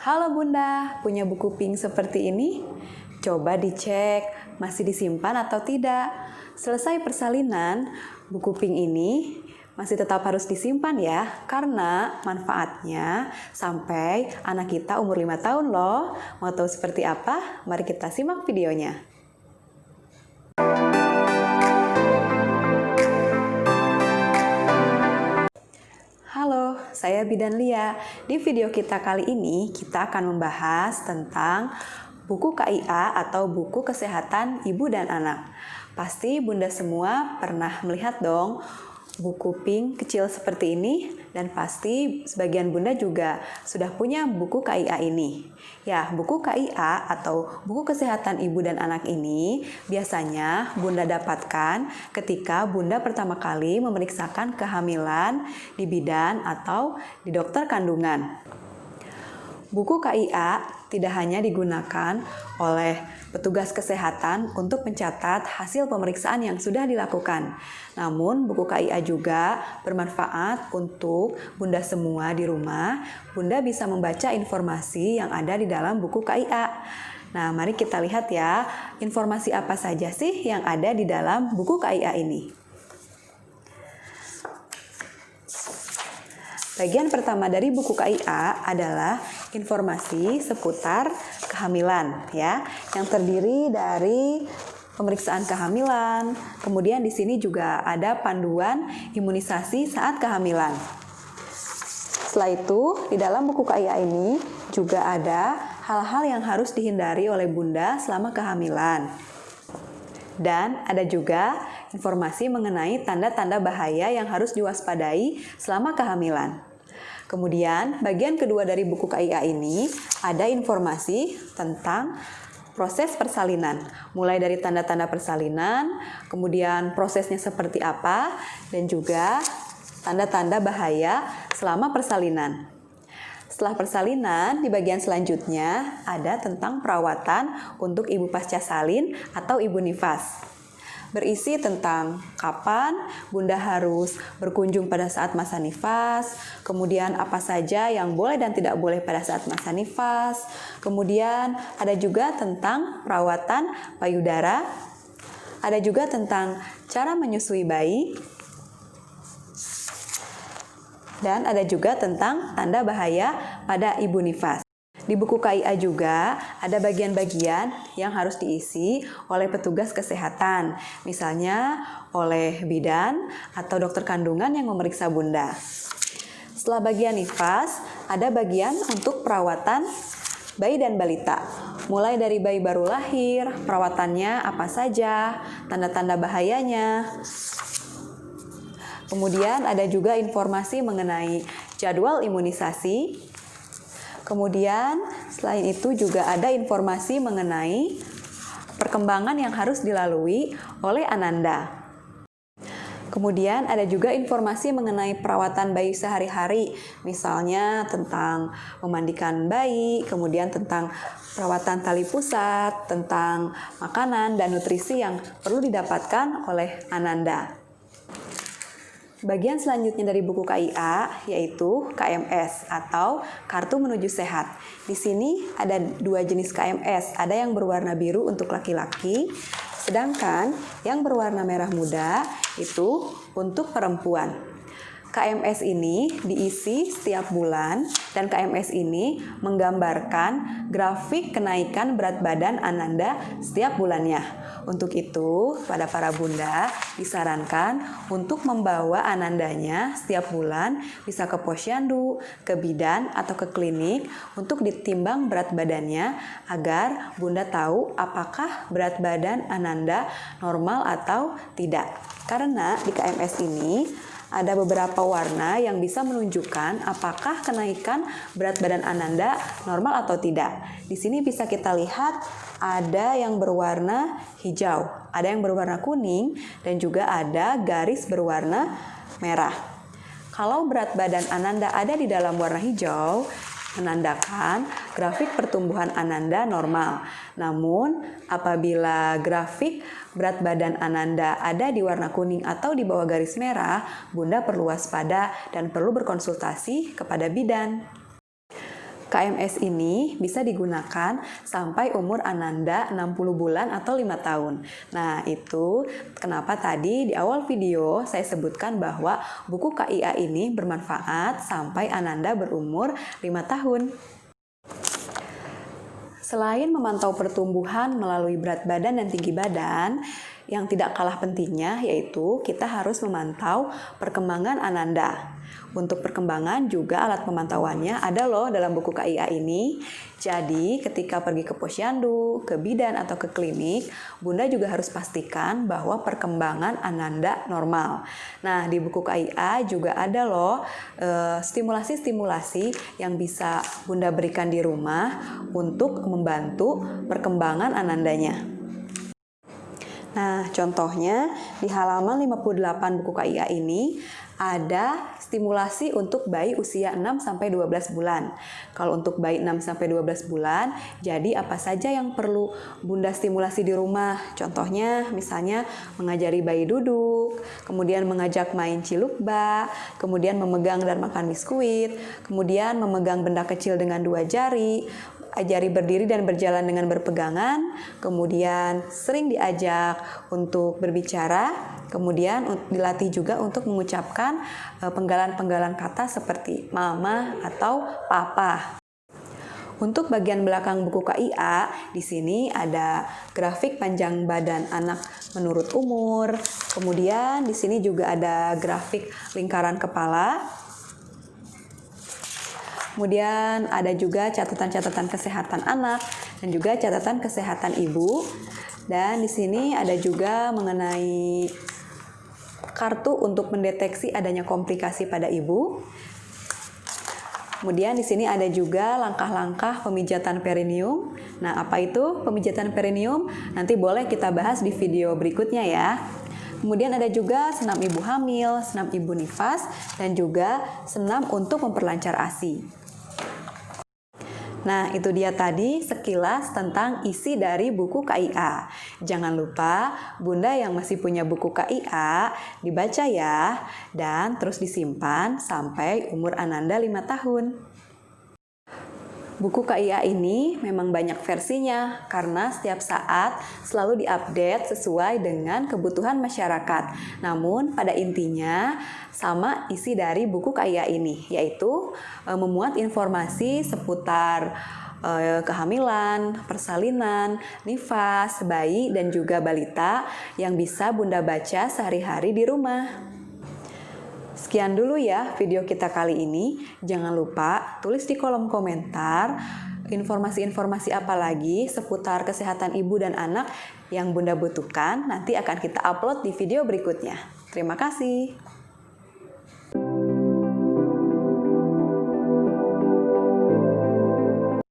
Halo Bunda, punya buku pink seperti ini? Coba dicek, masih disimpan atau tidak. Selesai persalinan, buku pink ini masih tetap harus disimpan ya, karena manfaatnya sampai anak kita umur 5 tahun loh. Mau tahu seperti apa? Mari kita simak videonya. Halo, saya Bidan Lia. Di video kita kali ini, kita akan membahas tentang buku KIA atau buku kesehatan ibu dan anak. Pasti Bunda semua pernah melihat dong buku pink kecil seperti ini, dan pasti sebagian Bunda juga sudah punya buku KIA ini. Ya, buku KIA atau buku kesehatan ibu dan anak ini biasanya Bunda dapatkan ketika Bunda pertama kali memeriksakan kehamilan di bidan atau di dokter kandungan. Buku KIA tidak hanya digunakan oleh petugas kesehatan untuk mencatat hasil pemeriksaan yang sudah dilakukan. Namun, buku KIA juga bermanfaat untuk Bunda semua di rumah. Bunda bisa membaca informasi yang ada di dalam buku KIA. Nah, mari kita lihat ya, informasi apa saja sih yang ada di dalam buku KIA ini. Bagian pertama dari buku KIA adalah informasi seputar kehamilan ya, yang terdiri dari pemeriksaan kehamilan. Kemudian di sini juga ada panduan imunisasi saat kehamilan. Setelah itu, di dalam buku KIA ini juga ada hal-hal yang harus dihindari oleh Bunda selama kehamilan. Dan ada juga informasi mengenai tanda-tanda bahaya yang harus diwaspadai selama kehamilan. Kemudian, bagian kedua dari buku KIA ini ada informasi tentang proses persalinan. Mulai dari tanda-tanda persalinan, kemudian prosesnya seperti apa, dan juga tanda-tanda bahaya selama persalinan. Setelah persalinan, di bagian selanjutnya ada tentang perawatan untuk ibu pasca salin atau ibu nifas. Berisi tentang kapan Bunda harus berkunjung pada saat masa nifas, kemudian apa saja yang boleh dan tidak boleh pada saat masa nifas, kemudian ada juga tentang perawatan payudara, ada juga tentang cara menyusui bayi, dan ada juga tentang tanda bahaya pada ibu nifas. Di buku KIA juga ada bagian-bagian yang harus diisi oleh petugas kesehatan, misalnya oleh bidan atau dokter kandungan yang memeriksa Bunda. Setelah bagian nifas, ada bagian untuk perawatan bayi dan balita. Mulai dari bayi baru lahir, perawatannya apa saja, tanda-tanda bahayanya. Kemudian ada juga informasi mengenai jadwal imunisasi. Kemudian selain itu juga ada informasi mengenai perkembangan yang harus dilalui oleh Ananda. Kemudian ada juga informasi mengenai perawatan bayi sehari-hari, misalnya tentang memandikan bayi, kemudian tentang perawatan tali pusat, tentang makanan dan nutrisi yang perlu didapatkan oleh Ananda. Bagian selanjutnya dari buku KIA yaitu KMS atau Kartu Menuju Sehat. Di sini ada dua jenis KMS, ada yang berwarna biru untuk laki-laki, sedangkan yang berwarna merah muda itu untuk perempuan. KMS ini diisi setiap bulan dan KMS ini menggambarkan grafik kenaikan berat badan Ananda setiap bulannya. Untuk itu, pada para bunda disarankan untuk membawa Anandanya setiap bulan bisa ke posyandu, ke bidan atau ke klinik untuk ditimbang berat badannya agar bunda tahu apakah berat badan Ananda normal atau tidak. Karena di KMS ini ada beberapa warna yang bisa menunjukkan apakah kenaikan berat badan Ananda normal atau tidak. Di sini bisa kita lihat ada yang berwarna hijau, ada yang berwarna kuning, dan juga ada garis berwarna merah. Kalau berat badan Ananda ada di dalam warna hijau, menandakan grafik pertumbuhan Ananda normal. Namun, apabila grafik berat badan Ananda ada di warna kuning atau di bawah garis merah, Bunda perlu waspada dan perlu berkonsultasi kepada bidan. KMS ini bisa digunakan sampai umur Ananda 60 bulan atau 5 tahun. Nah, itu kenapa tadi di awal video saya sebutkan bahwa buku KIA ini bermanfaat sampai Ananda berumur 5 tahun. Selain memantau pertumbuhan melalui berat badan dan tinggi badan, yang tidak kalah pentingnya yaitu kita harus memantau perkembangan Ananda. Untuk perkembangan juga alat pemantauannya ada loh dalam buku KIA ini. Jadi ketika pergi ke posyandu, ke bidan atau ke klinik, Bunda juga harus pastikan bahwa perkembangan Ananda normal. Nah, di buku KIA juga ada loh stimulasi-stimulasi yang bisa Bunda berikan di rumah untuk membantu perkembangan Anandanya. Nah, contohnya di halaman 58 buku KIA ini ada stimulasi untuk bayi usia 6-12 bulan. Kalau untuk bayi 6-12 bulan, jadi apa saja yang perlu Bunda stimulasi di rumah? Contohnya misalnya mengajari bayi duduk, kemudian mengajak main cilukba, kemudian memegang dan makan biskuit, kemudian memegang benda kecil dengan 2 jari, ajari berdiri dan berjalan dengan berpegangan, kemudian sering diajak untuk berbicara, kemudian dilatih juga untuk mengucapkan penggalan-penggalan kata seperti mama atau papa. Untuk bagian belakang buku KIA, di sini ada grafik panjang badan anak menurut umur, kemudian di sini juga ada grafik lingkaran kepala. Kemudian ada juga catatan-catatan kesehatan anak dan juga catatan kesehatan ibu. Dan di sini ada juga mengenai kartu untuk mendeteksi adanya komplikasi pada ibu. Kemudian di sini ada juga langkah-langkah pemijatan perineum. Nah, apa itu pemijatan perineum? Nanti boleh kita bahas di video berikutnya ya. Kemudian ada juga senam ibu hamil, senam ibu nifas, dan juga senam untuk memperlancar ASI. Nah, itu dia tadi sekilas tentang isi dari buku KIA. Jangan lupa, Bunda yang masih punya buku KIA, dibaca ya, dan terus disimpan sampai umur Ananda 5 tahun. Buku KIA ini memang banyak versinya karena setiap saat selalu diupdate sesuai dengan kebutuhan masyarakat. Namun pada intinya sama isi dari buku KIA ini, yaitu memuat informasi seputar kehamilan, persalinan, nifas, bayi, dan juga balita yang bisa Bunda baca sehari-hari di rumah. Sekian dulu ya video kita kali ini. Jangan lupa tulis di kolom komentar informasi-informasi apa lagi seputar kesehatan ibu dan anak yang Bunda butuhkan. Nanti akan kita upload di video berikutnya. Terima kasih.